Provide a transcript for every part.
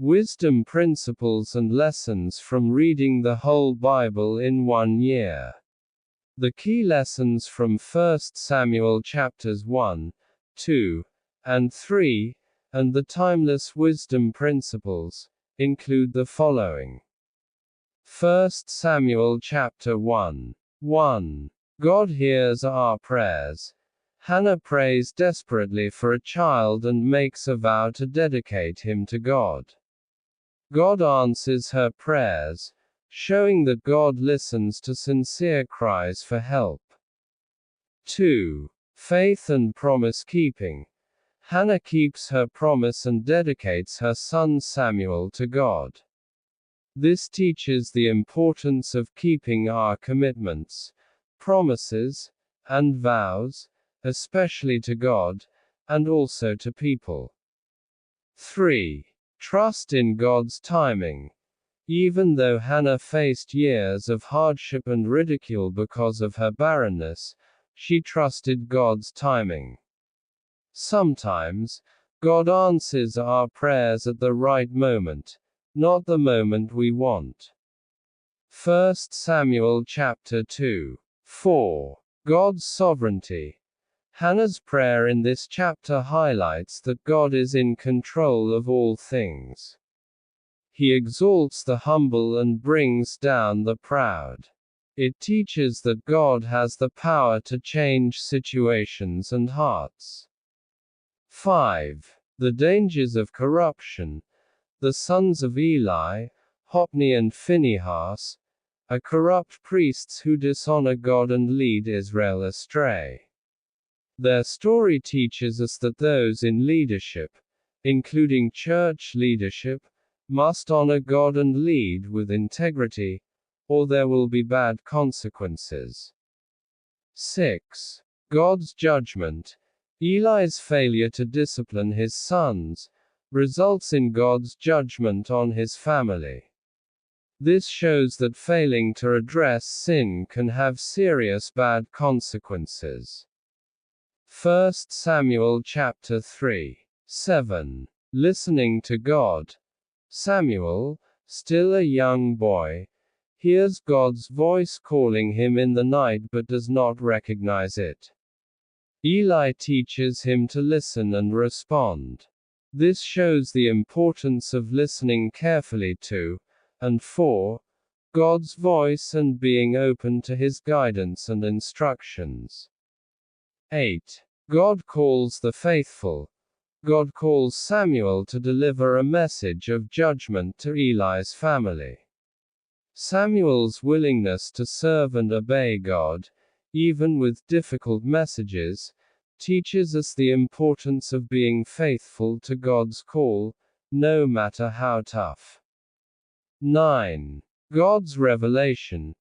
Wisdom principles and lessons from reading the whole Bible in 1 year. The key lessons from 1 Samuel chapters 1, 2, and 3, and the timeless wisdom principles, include the following. 1 Samuel chapter 1. 1. God hears our prayers. Hannah prays desperately for a child and makes a vow to dedicate him to God. God answers her prayers, showing that God listens to sincere cries for help. 2. Faith and promise keeping. Hannah keeps her promise and dedicates her son Samuel to God. This teaches the importance of keeping our commitments, promises, and vows, especially to God, and also to people. 3. Trust in God's timing. Even though Hannah faced years of hardship and ridicule because of her barrenness, she trusted God's timing. Sometimes, God answers our prayers at the right moment, not the moment we want. 1 Samuel chapter 2. 4. God's sovereignty. Hannah's prayer in this chapter highlights that God is in control of all things. He exalts the humble and brings down the proud. It teaches that God has the power to change situations and hearts. 5. The dangers of corruption. The sons of Eli, Hophni and Phinehas, are corrupt priests who dishonor God and lead Israel astray. Their story teaches us that those in leadership, including church leadership, must honor God and lead with integrity, or there will be bad consequences. 6. God's judgment. Eli's failure to discipline his sons results in God's judgment on his family. This shows that failing to address sin can have serious bad consequences. 1 Samuel chapter 3. 7. Listening to God. Samuel, still a young boy, hears God's voice calling him in the night but does not recognize it. Eli teaches him to listen and respond. This shows the importance of listening carefully to, and for, God's voice and being open to his guidance and instructions. 8. God calls the faithful. God calls Samuel to deliver a message of judgment to Eli's family. Samuel's willingness to serve and obey God, even with difficult messages, teaches us the importance of being faithful to God's call, no matter how tough. 9. God's revelation.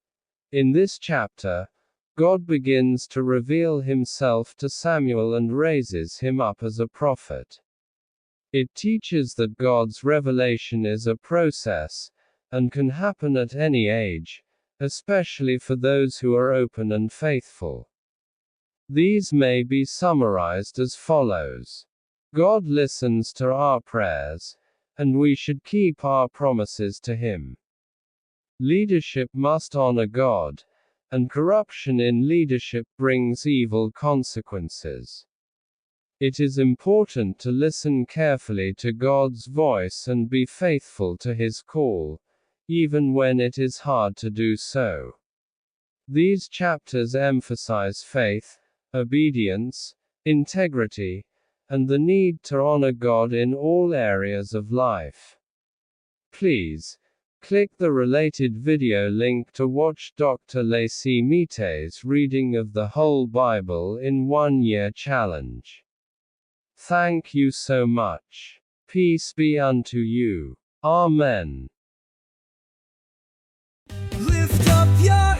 In this chapter, God begins to reveal himself to Samuel and raises him up as a prophet. It teaches that God's revelation is a process, and can happen at any age, especially for those who are open and faithful. These may be summarized as follows. God listens to our prayers, and we should keep our promises to him. Leadership must honor God, and corruption in leadership brings evil consequences. It is important to listen carefully to God's voice and be faithful to his call, even when it is hard to do so. These chapters emphasize faith, obedience, integrity, and the need to honor God in all areas of life. Please, click the related video link to watch Dr. Leesi Mitee's reading of the whole Bible in 1 year challenge. Thank you so much. Peace be unto you. Amen. Lift up your